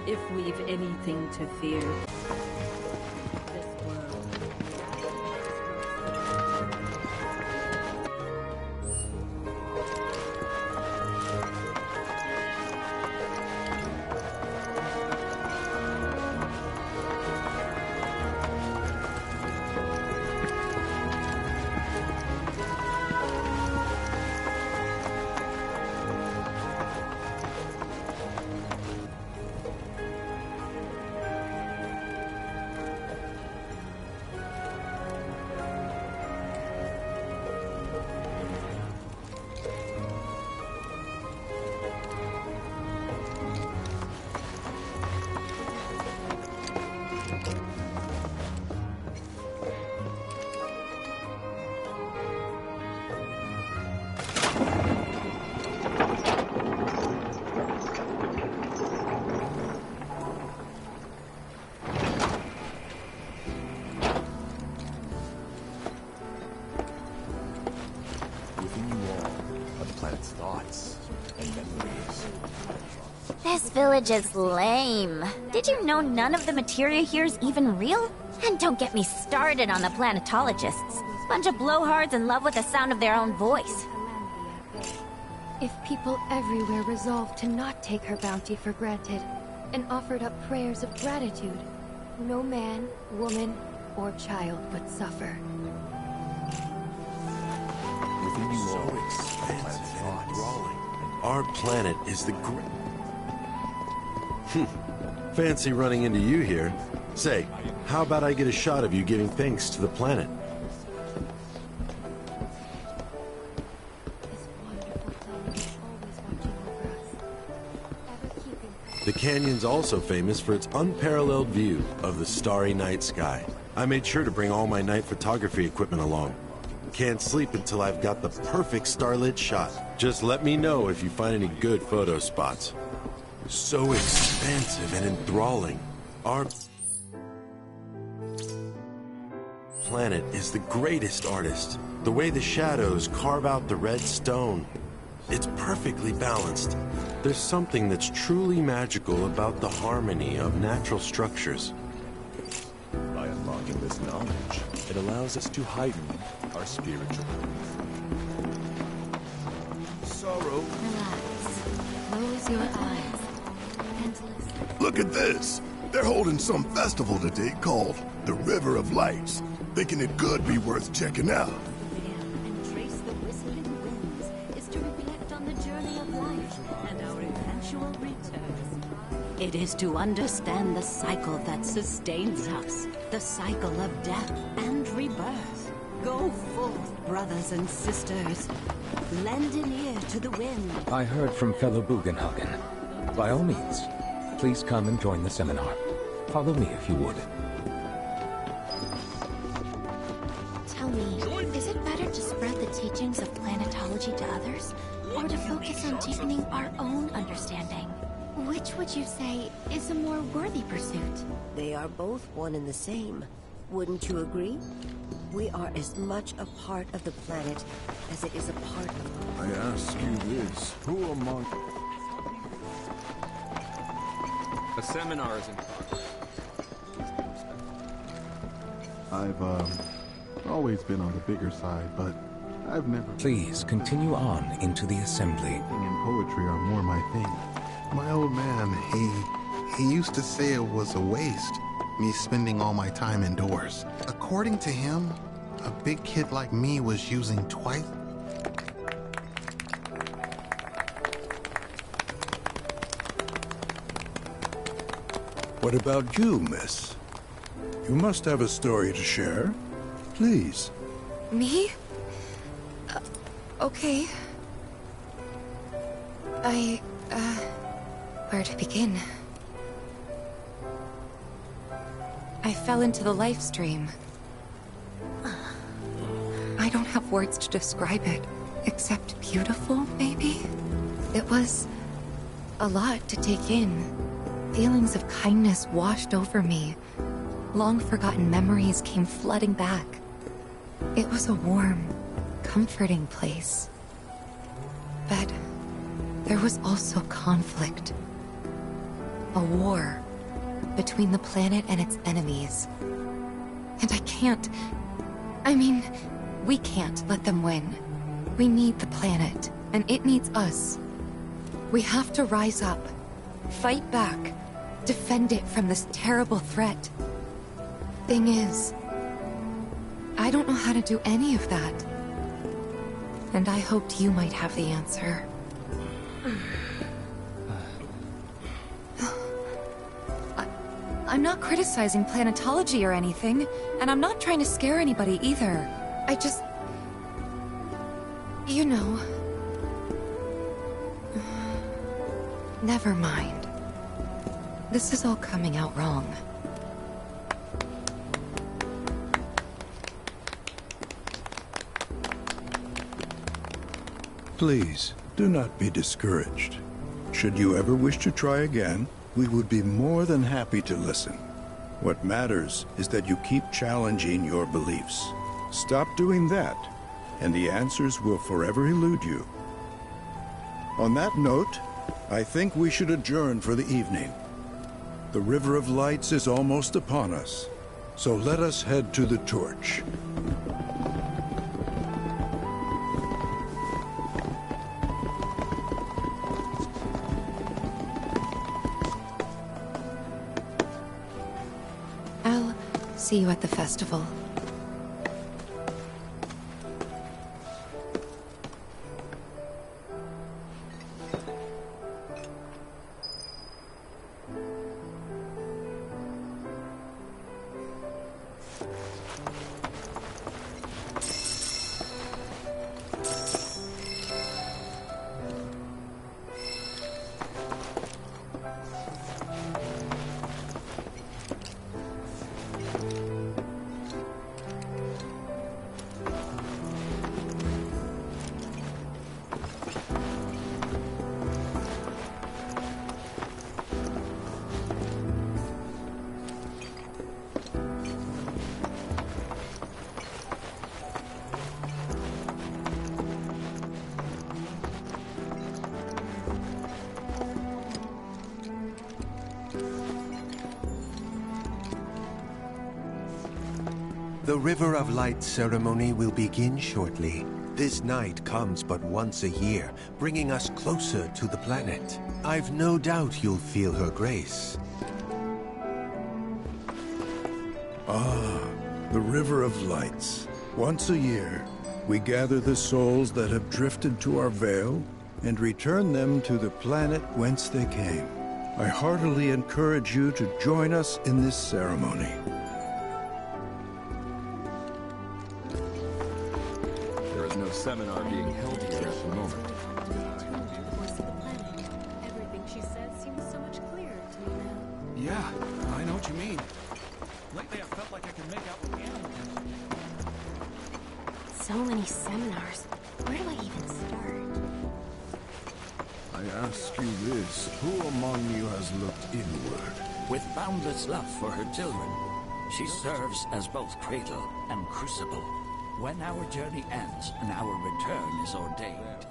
if we've anything to fear. This world. This village is lame. Did you know none of the materia here is even real? And don't get me started on the planetologists. Bunch of blowhards in love with the sound of their own voice. If people everywhere resolved to not take her bounty for granted, and offered up prayers of gratitude, no man, woman, or child would suffer. Within you all, so expansive and enthralling. Our planet is the great... Fancy running into you here. Say, how about I get a shot of you giving thanks to the planet? The canyon's also famous for its unparalleled view of the starry night sky. I made sure to bring all my night photography equipment along. Can't sleep until I've got the perfect starlit shot. Just let me know if you find any good photo spots. So expansive and enthralling. Our planet is the greatest artist. The way the shadows carve out the red stone. It's perfectly balanced. There's something that's truly magical about the harmony of natural structures. By unlocking this knowledge, it allows us to heighten our spiritual sorrow. Relax. Close your eyes. Look at this! They're holding some festival today called the River of Lights. Thinking it could be worth checking out. And trace the whistling winds is to reflect on the journey of life and our eventual return. It is to understand the cycle that sustains us, the cycle of death and rebirth. Go forth, brothers and sisters. Lend an ear to the wind. I heard from fellow Bugenhagen. By all means, please come and join the seminar. Follow me if you would. Tell me, is it better to spread the teachings of planetology to others, or to focus on deepening our own understanding? Which would you say is a more worthy pursuit? They are both one and the same. Wouldn't you agree? We are as much a part of the planet as it is a part of... I ask you this, who among... A seminar is in progress. I've always been on the bigger side, but I've never... Please continue on into the assembly. Singing and poetry are more my thing. My old man, he used to say it was a waste, me spending all my time indoors. According to him, a big kid like me was using twice... What about you, miss? You must have a story to share. Please. Me? Okay. Where to begin? I fell into the life stream. I don't have words to describe it, except beautiful, maybe? It was a lot to take in. Feelings of kindness washed over me. Long-forgotten memories came flooding back. It was a warm, comforting place. But there was also conflict. A war between the planet and its enemies. And I can't... I mean, we can't let them win. We need the planet, and it needs us. We have to rise up, fight back, defend it from this terrible threat. Thing is, I don't know how to do any of that. And I hoped you might have the answer. I'm not criticizing planetology or anything, and I'm not trying to scare anybody either. I just... You know... Never mind. This is all coming out wrong. Please, do not be discouraged. Should you ever wish to try again, we would be more than happy to listen. What matters is that you keep challenging your beliefs. Stop doing that, and the answers will forever elude you. On that note, I think we should adjourn for the evening. The River of Lights is almost upon us, so let us head to the torch. I'll see you at the festival. The River of Light ceremony will begin shortly. This night comes but once a year, bringing us closer to the planet. I've no doubt you'll feel her grace. Ah, the River of Lights. Once a year, we gather the souls that have drifted to our veil and return them to the planet whence they came. I heartily encourage you to join us in this ceremony. There is no seminar being held here at the moment. Everything she said seems so much clearer to me now. Yeah, I know what you mean. Lately I felt like I could make out with animals. So many seminars. Where do I even start? I ask you this, who among you has looked inward? With boundless love for her children, she serves as both cradle and crucible. When our journey ends and our return is ordained,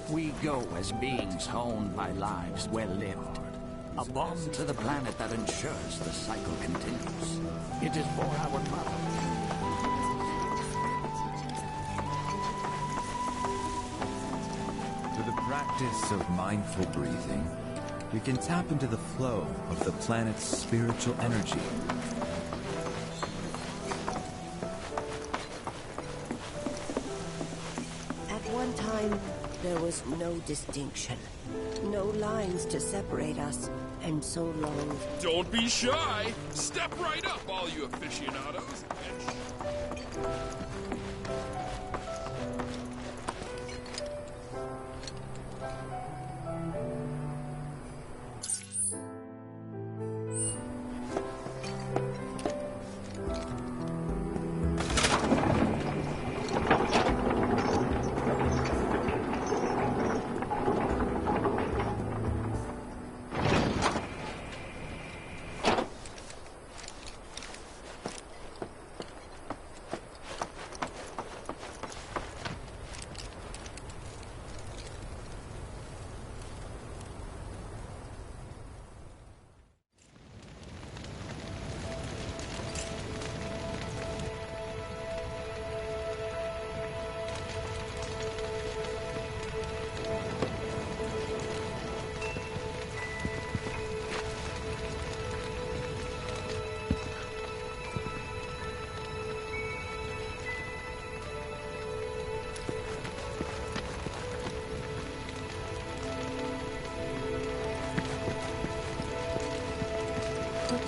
we go as beings honed by lives well lived. A bond to the planet that ensures the cycle continues. It is for our mother. Through the practice of mindful breathing, we can tap into the flow of the planet's spiritual energy. At one time, there was no distinction. No lines to separate us, and so long. Don't be shy! Step right up, all you aficionados!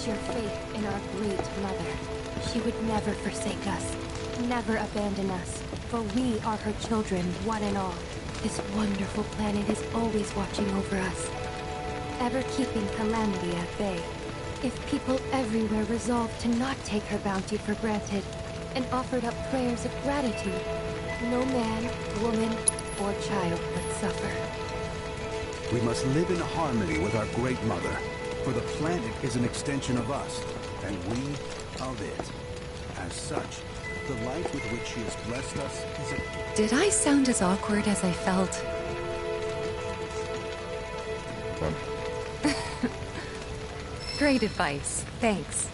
Put your faith in our great mother. She would never forsake us, never abandon us, for we are her children, one and all. This wonderful planet is always watching over us, ever keeping calamity at bay. If people everywhere resolved to not take her bounty for granted, and offered up prayers of gratitude, no man, woman, or child would suffer. We must live in harmony with our Great Mother, for the planet is an extension of us, and we of it. As such, the life with which she has blessed us is a... Did I sound as awkward as I felt? Great advice. Thanks.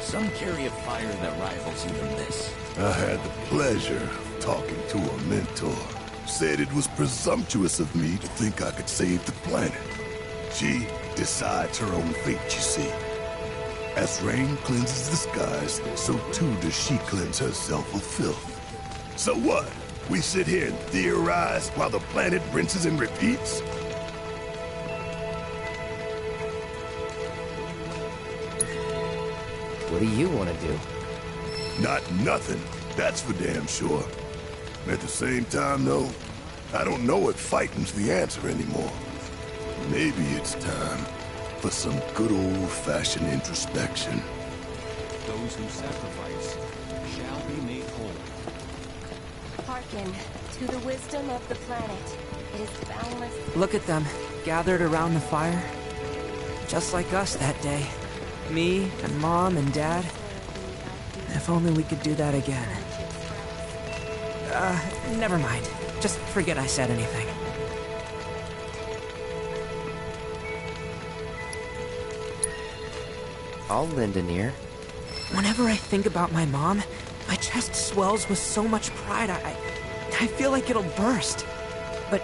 Some carry a fire that rivals even this. I had the pleasure of talking to a mentor. Said it was presumptuous of me to think I could save the planet. She decides her own fate, you see. As rain cleanses the skies, so too does she cleanse herself of filth. So what? We sit here and theorize while the planet rinses and repeats? What do you want to do? Not nothing, that's for damn sure. At the same time, though, I don't know if fighting's the answer anymore. Maybe it's time for some good old-fashioned introspection. Those who sacrifice shall be made whole. Hearken to the wisdom of the planet. It is boundless. Look at them, gathered around the fire. Just like us that day. Me, and Mom, and Dad. If only we could do that again. Never mind. Just forget I said anything. I'll lend an ear. Whenever I think about my mom, my chest swells with so much pride, I feel like it'll burst. But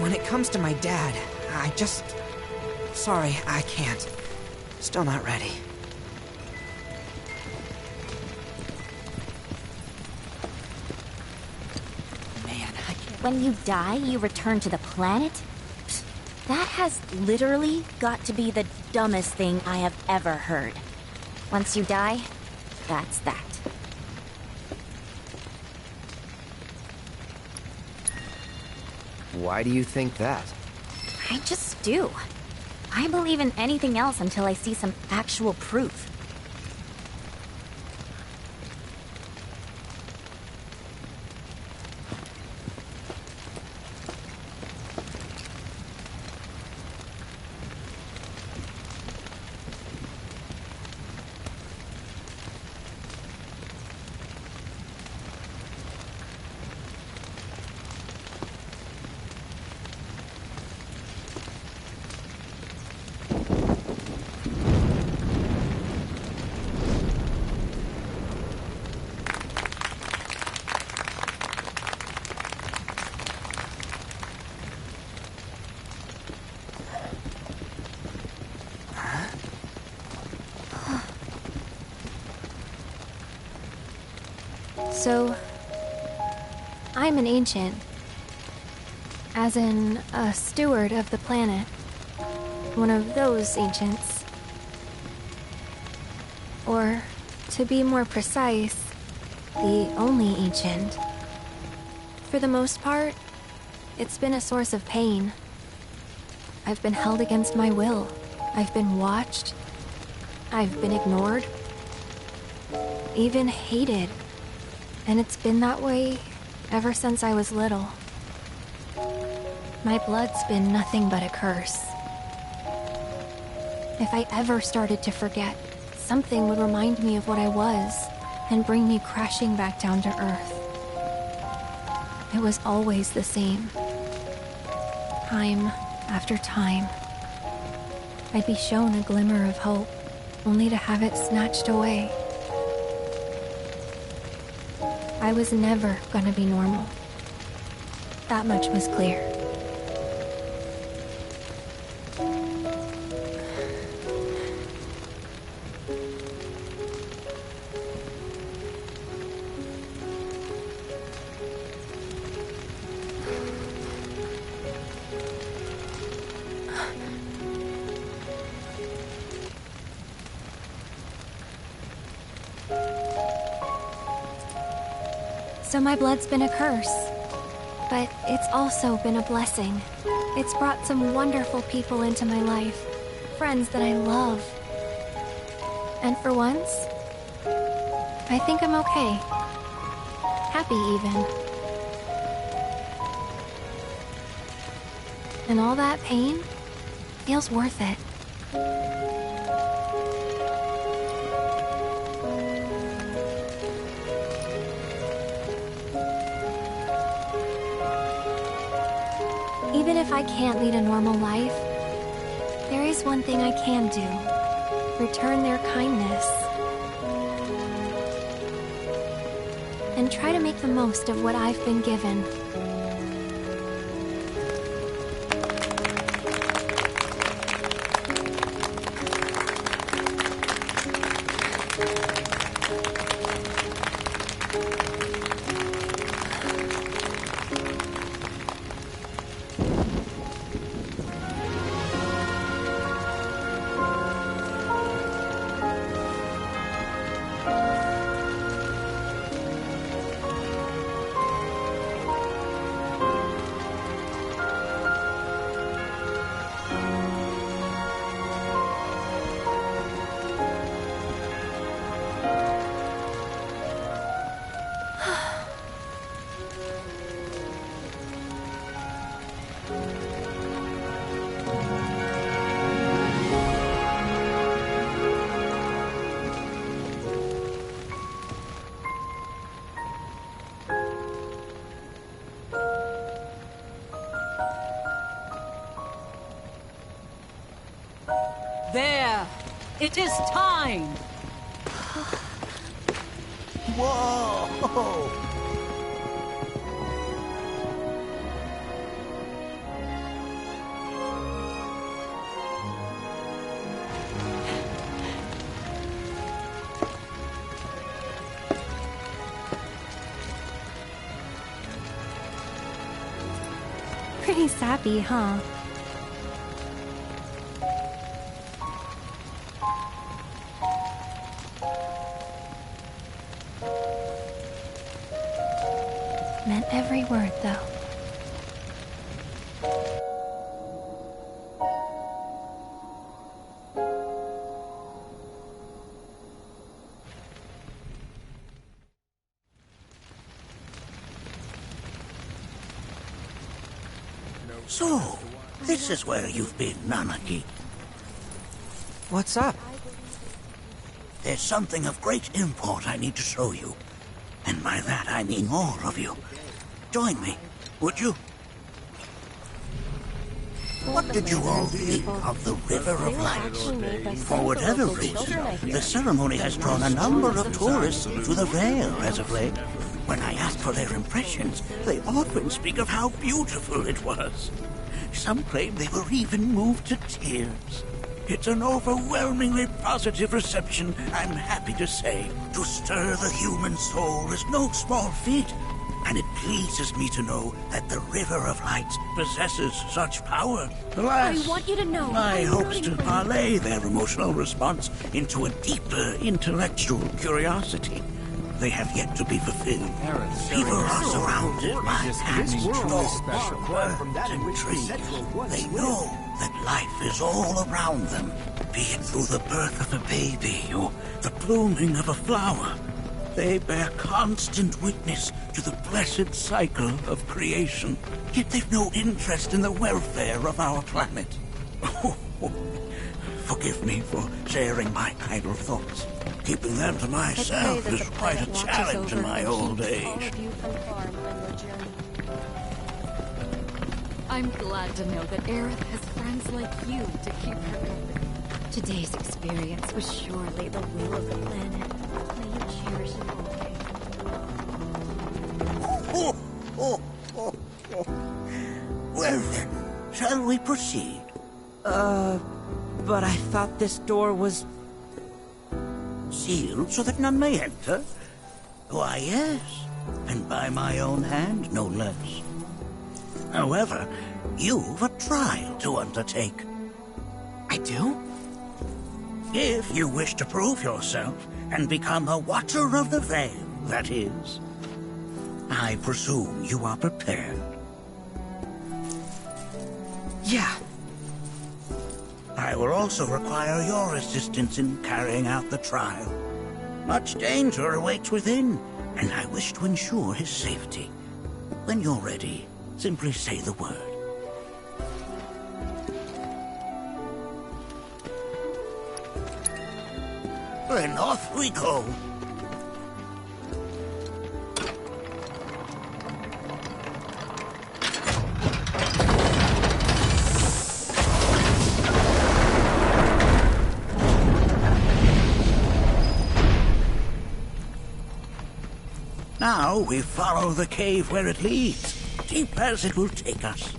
when it comes to my dad, I just... Sorry, I can't. Still not ready. When you die, you return to the planet? That has literally got to be the dumbest thing I have ever heard. Once you die, that's that. Why do you think that? I just do. I believe in anything else until I see some actual proof. So, I'm an ancient. As in, a steward of the planet. One of those ancients. Or, to be more precise, the only ancient. For the most part, it's been a source of pain. I've been held against my will. I've been watched. I've been ignored. Even hated. And it's been that way ever since I was little. My blood's been nothing but a curse. If I ever started to forget, something would remind me of what I was and bring me crashing back down to Earth. It was always the same. Time after time. I'd be shown a glimmer of hope, only to have it snatched away. I was never gonna be normal. That much was clear. So my blood's been a curse. But it's also been a blessing. It's brought some wonderful people into my life. Friends that I love. And for once, I think I'm okay. Happy, even. And all that pain feels worth it. Even if I can't lead a normal life, there is one thing I can do. Return their kindness. And try to make the most of what I've been given. There! It is time! Whoa! Pretty sappy, huh? Meant every word, though. So, this is where you've been, Nanaki. What's up? There's something of great import I need to show you. And by that I mean all of you. Join me, would you? What did you all think of the River of Lights? For whatever reason, the ceremony has drawn a number of tourists to the Vale as of late. When I ask for their impressions, they often speak of how beautiful it was. Some claim they were even moved to tears. It's an overwhelmingly positive reception, I'm happy to say. To stir the human soul is no small feat, and it pleases me to know that the River of Lights possesses such power. Alas, I want you to know. my hopes to parlay their emotional response into a deeper intellectual curiosity. They have yet to be fulfilled. People are surrounded by hanging doors, words, and trees. They know that life is all around them, be it through the birth of a baby or the blooming of a flower. They bear constant witness to the blessed cycle of creation, yet they've no interest in the welfare of our planet. Forgive me for sharing my idle thoughts. Keeping them to myself is quite a challenge in my old age. I'm glad to know that Aerith has friends like you to keep her company. Today's experience was surely the will of the planet. May you cherish it always. Well then, shall we proceed? But I thought this door was... sealed so that none may enter? Why, yes, and by my own hand, no less. However, you've a trial to undertake. I do? If you wish to prove yourself and become a Watcher of the Vale, that is. I presume you are prepared. Yeah. I will also require your assistance in carrying out the trial. Much danger awaits within, and I wish to ensure his safety. When you're ready, simply say the word. Then off we go. Now we follow the cave where it leads, deep as it will take us.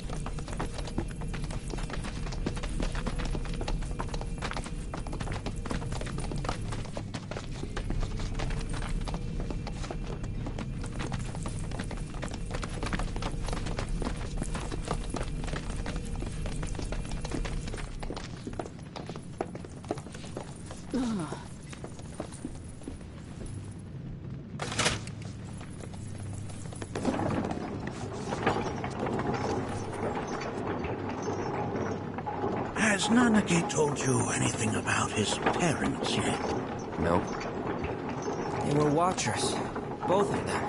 Has Nanaki told you anything about his parents yet? Nope. They were watchers, both of them.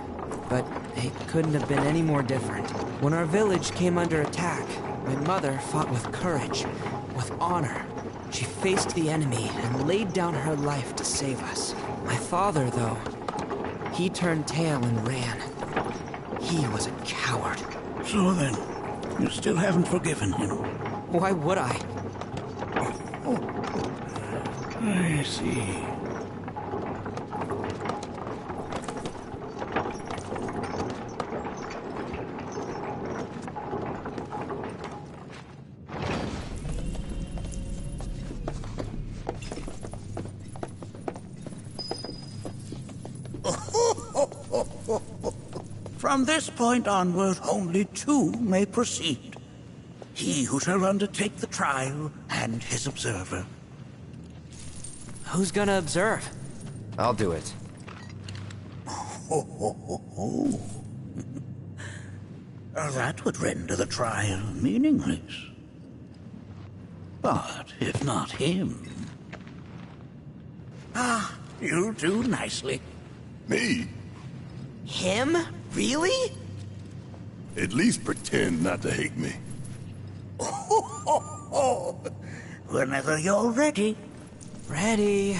But it couldn't have been any more different. When our village came under attack, my mother fought with courage, with honor. She faced the enemy and laid down her life to save us. My father, though, he turned tail and ran. He was a coward. So then, you still haven't forgiven him? Why would I? I see. From this point onward, only two may proceed. He who shall undertake the trial and his observer. Who's gonna observe? I'll do it. That would render the trial meaningless. But if not him... you'll do nicely. Me? Him? Really? At least pretend not to hate me. Whenever you're ready. Ready.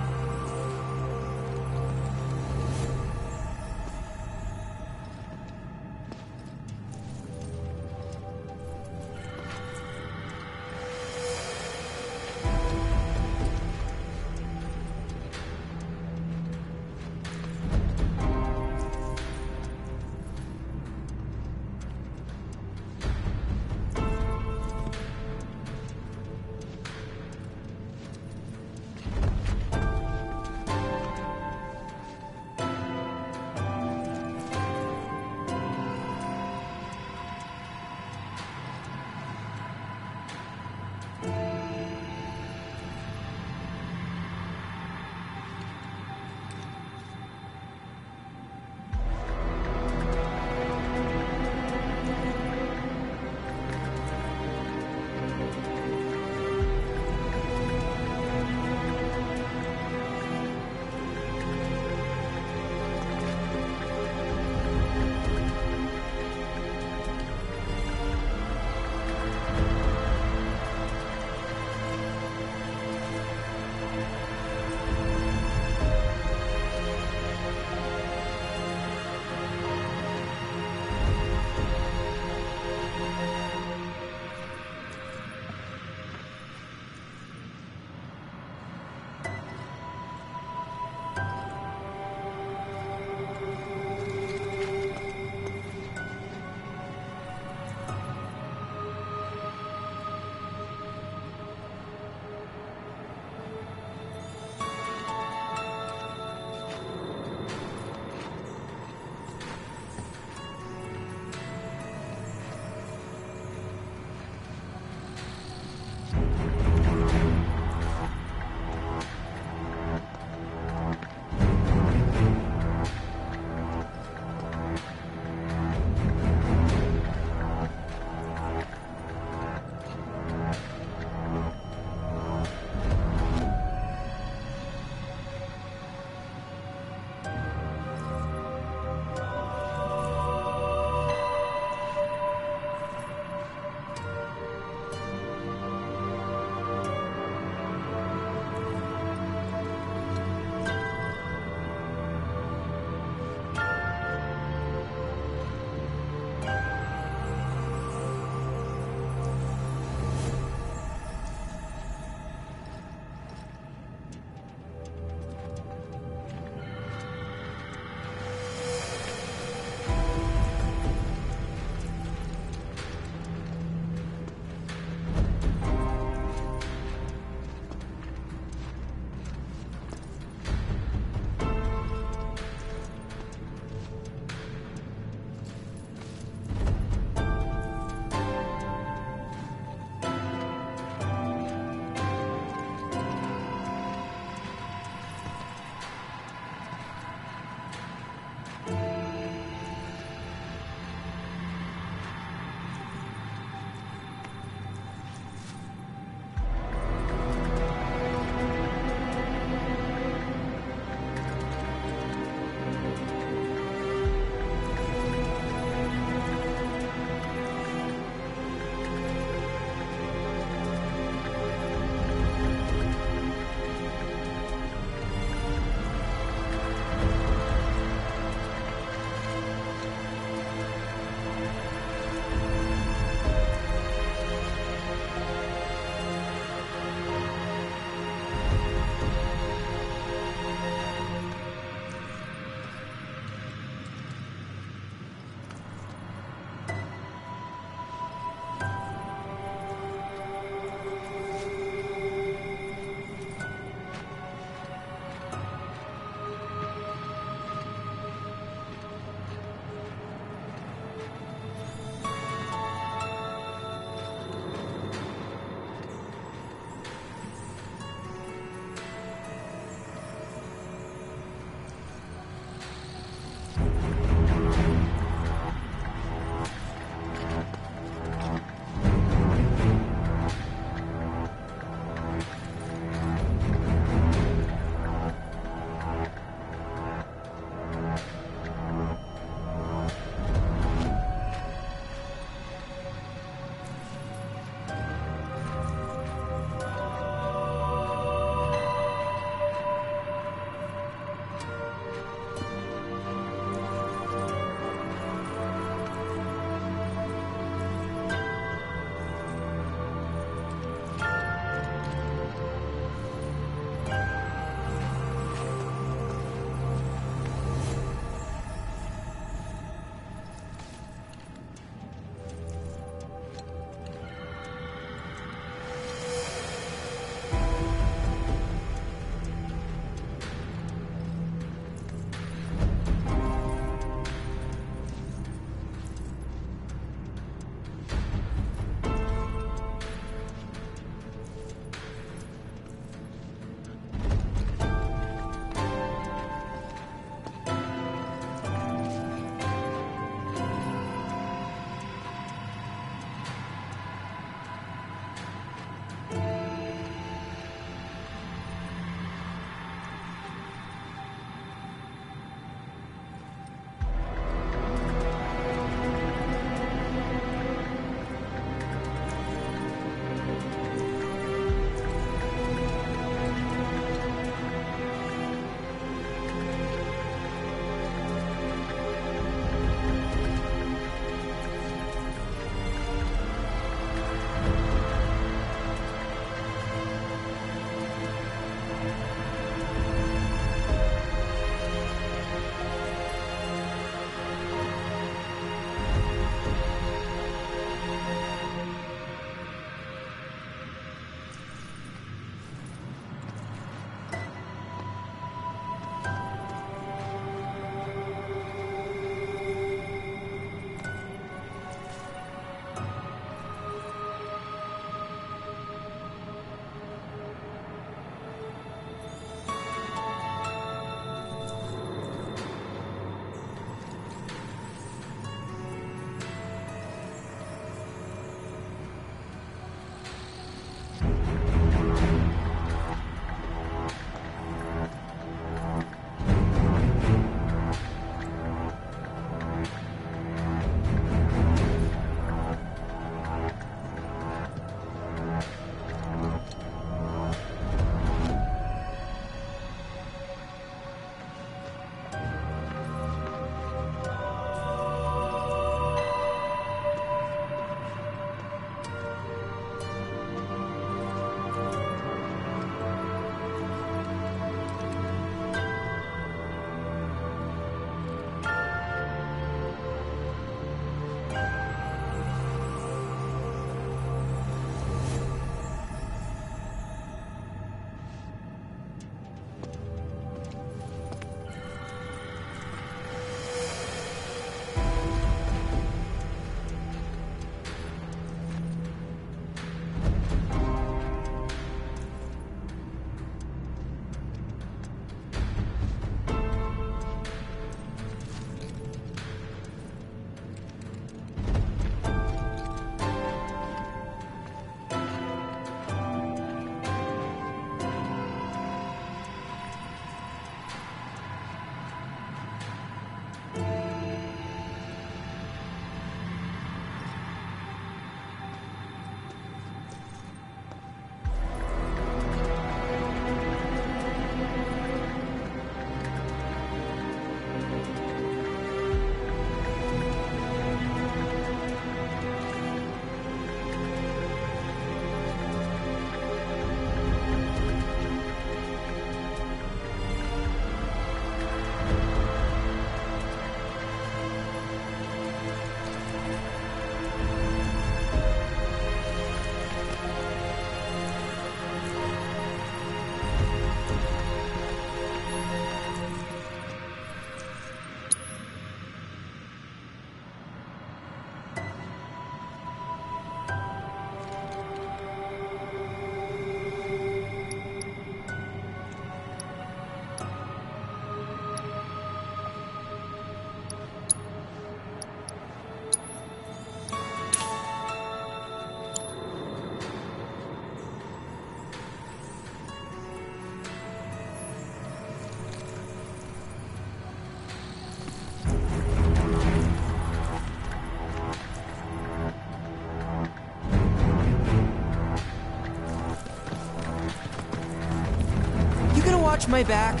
scratch my back?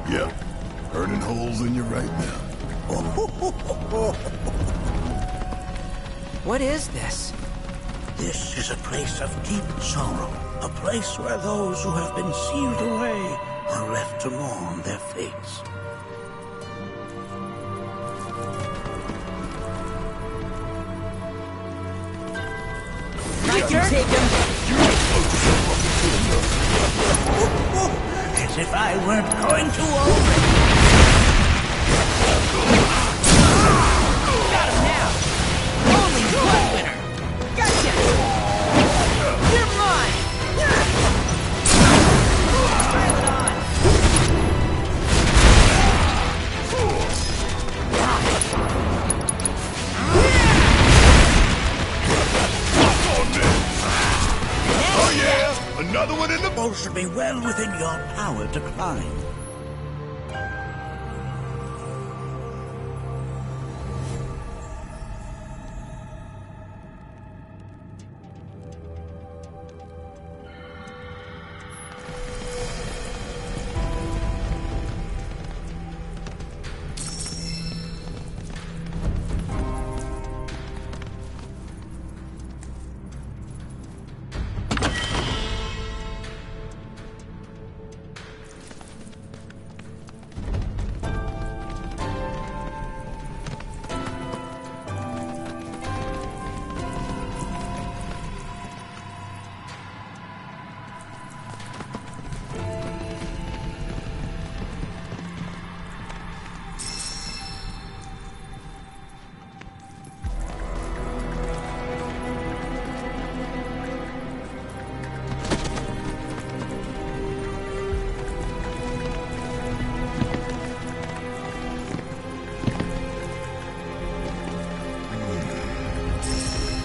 Yeah, burning holes in you right now. What is this? This is a place of deep sorrow. A place where those who have been sealed away are left to mourn their fates. I can take him! As if I weren't going to already. Got him now! Only one winner! Gotcha! You're mine! Pile it on! Oh yeah! Another one in the... Those should be well within your power to climb.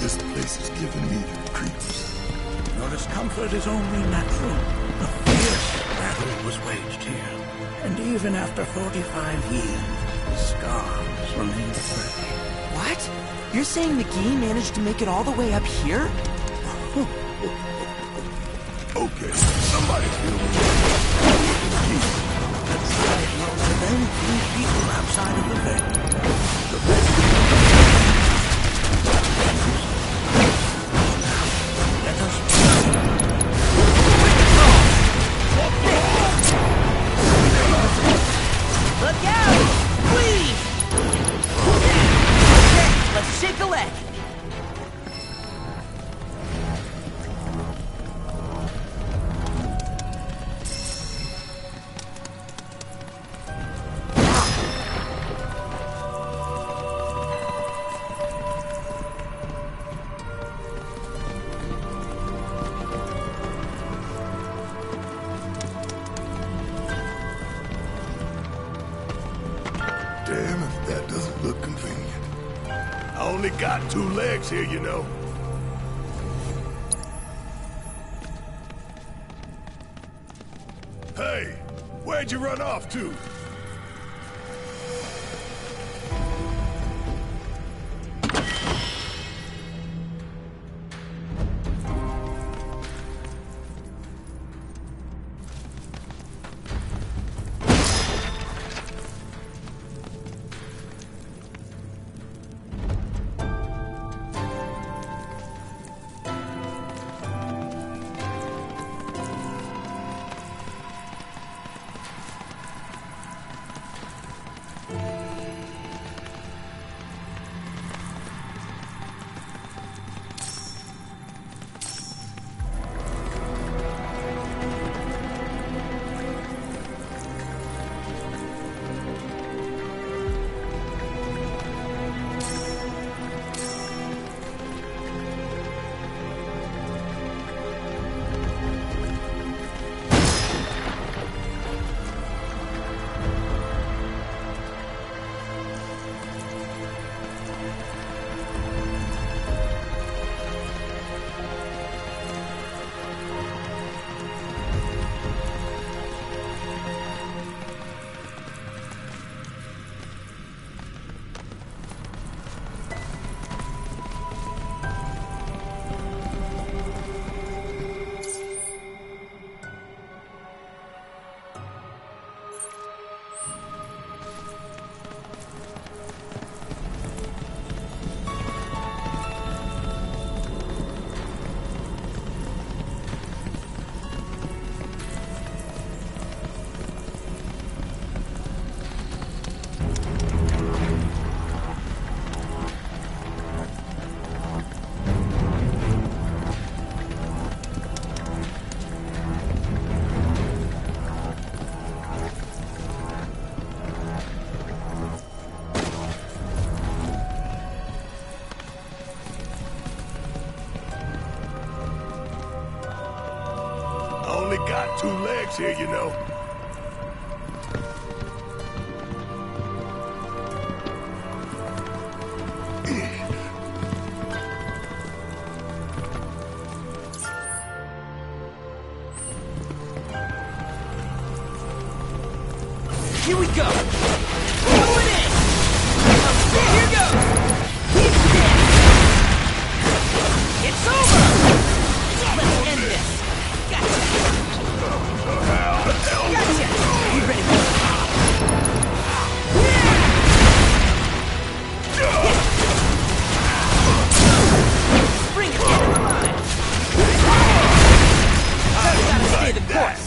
This place is giving me the creeps. Your discomfort is only natural. A fierce battle was waged here. And even after 45 years, the scars remain fresh. What? You're saying McGee managed to make it all the way up here? Okay, somebody feel me. Let's try it more than 3 people outside of the veil. The best let us Look out! Please! Okay, let's shake a leg. Damn if that doesn't look convenient. I only got 2 legs here, you know. Hey, where'd you run off to? works here, you know. Here we go! Going in! Here goes! He's dead! It's over! Let's end this! Gotcha! Gotcha! You ready for this? Bring it into the line! Gotta stay the course!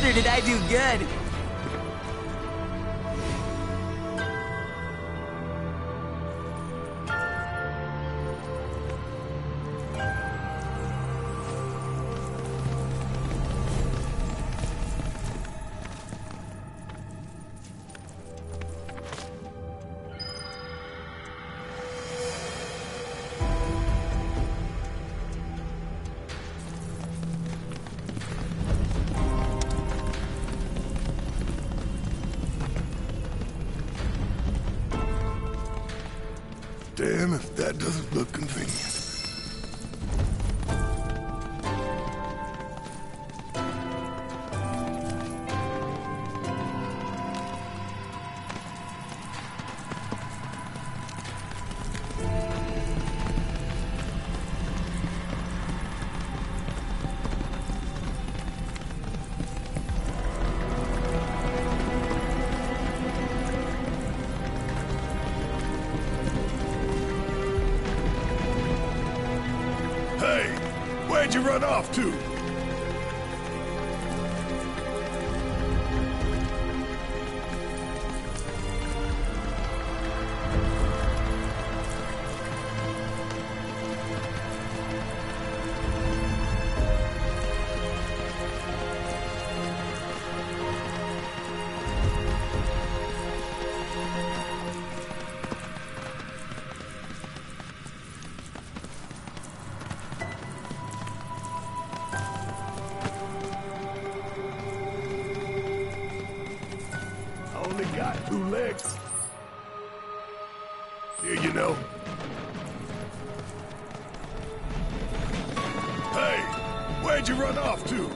Or did I do good? Damn if that doesn't look convenient. Hey, where'd you run off to? Only got 2 legs. Here you know. Hey, where'd you run off to?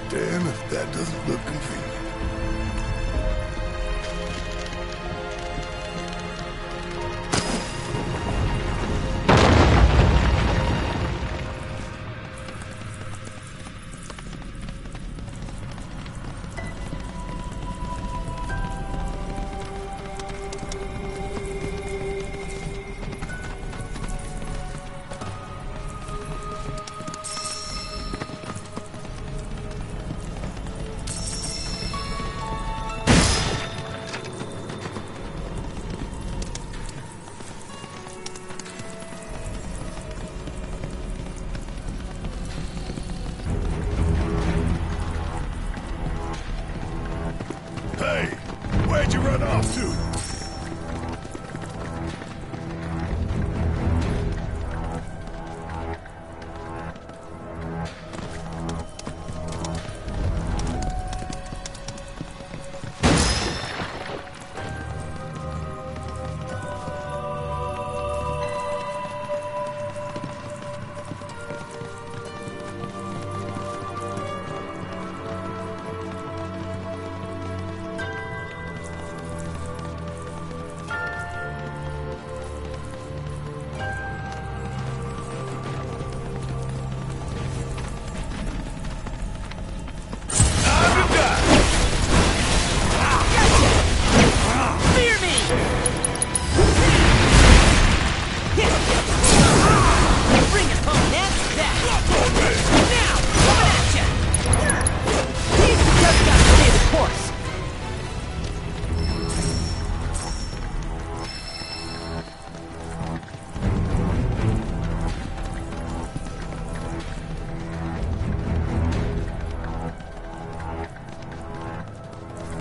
Damn if that doesn't look convenient. Hey, where'd you run off to?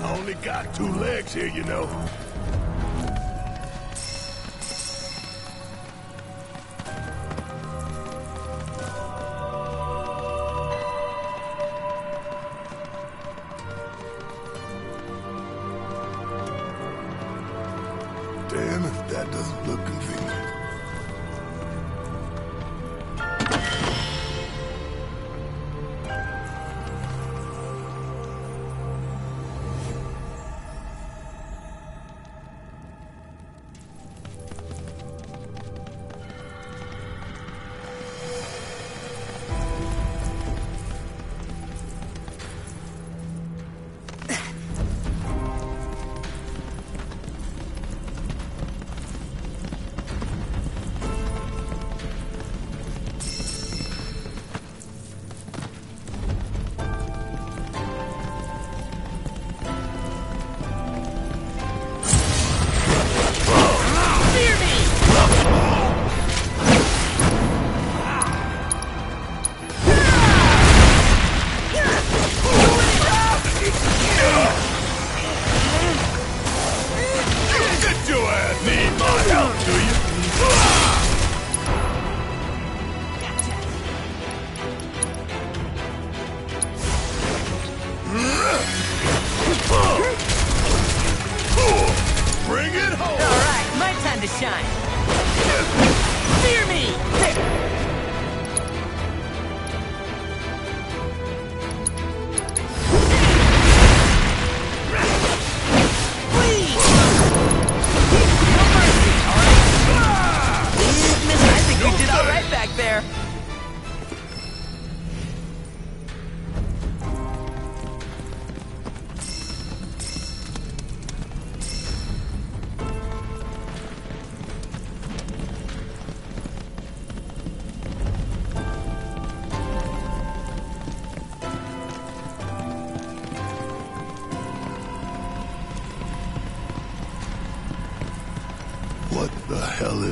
Only got 2 legs here, you know. Damn if that doesn't look convenient.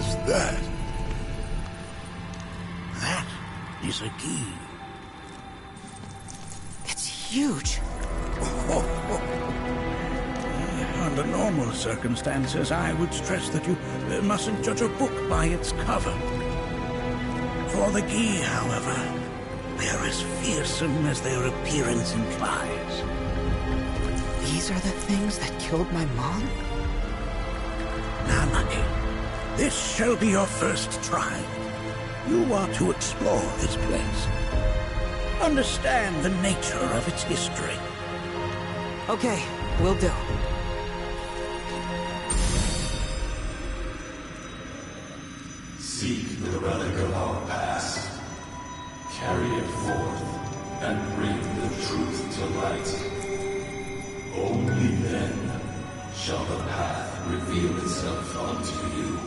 is that? That is a key. It's huge. Under normal circumstances, I would stress that you mustn't judge a book by its cover. For the key, however, they're as fearsome as their appearance implies. These are the things that killed my mom? Now, Nucky, this shall be your first try. You are to explore this place. Understand the nature of its history. Okay, will do. Seek the relic of our past. Carry it forth and bring the truth to light. Only then shall the path reveal itself unto you.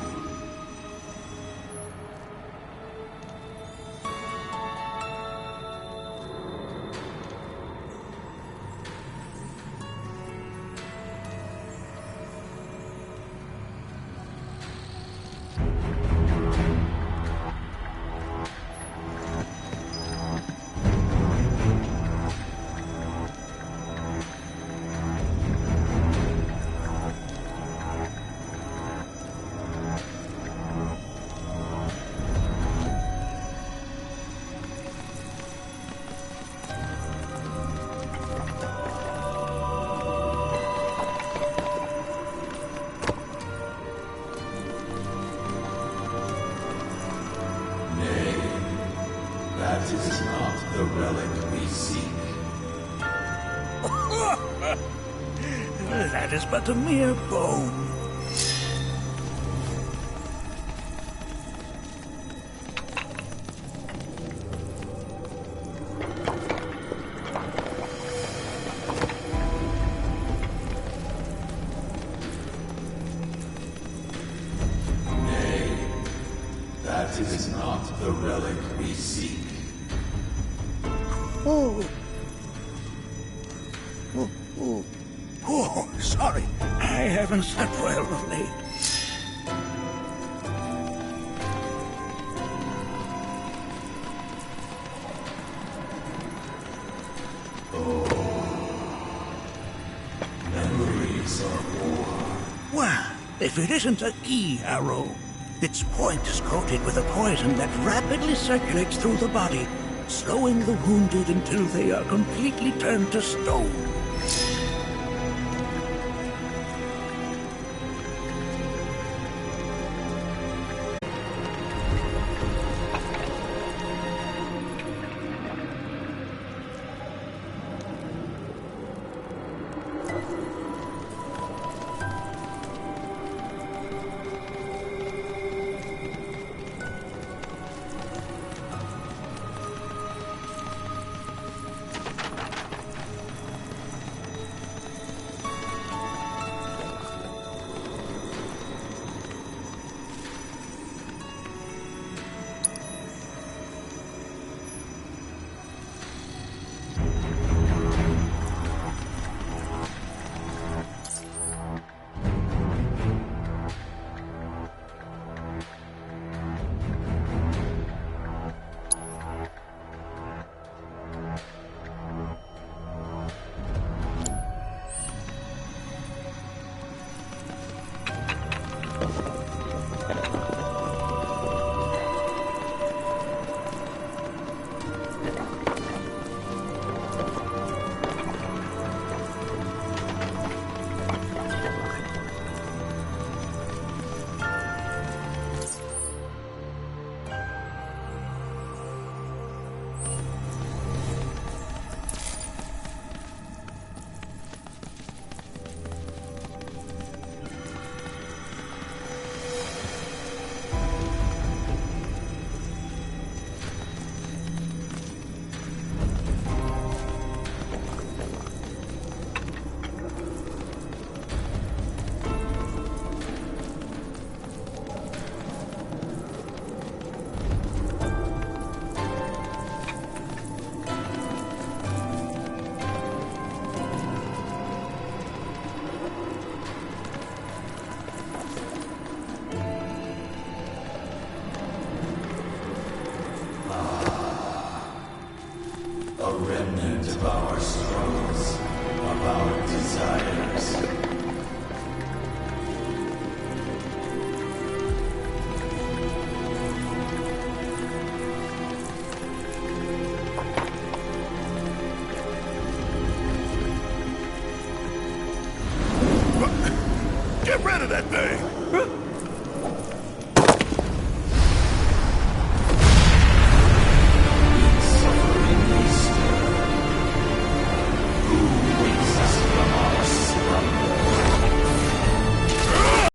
That is not the relic we seek. That is but a mere bone. Nay, that is not the relic we seek. Oh, sorry. I haven't slept well of late. Memories of war. Well, if it isn't a key arrow, its point is coated with a poison that rapidly circulates through the body, slowing the wounded until they are completely turned to stone. remnant of our struggles, of our desires.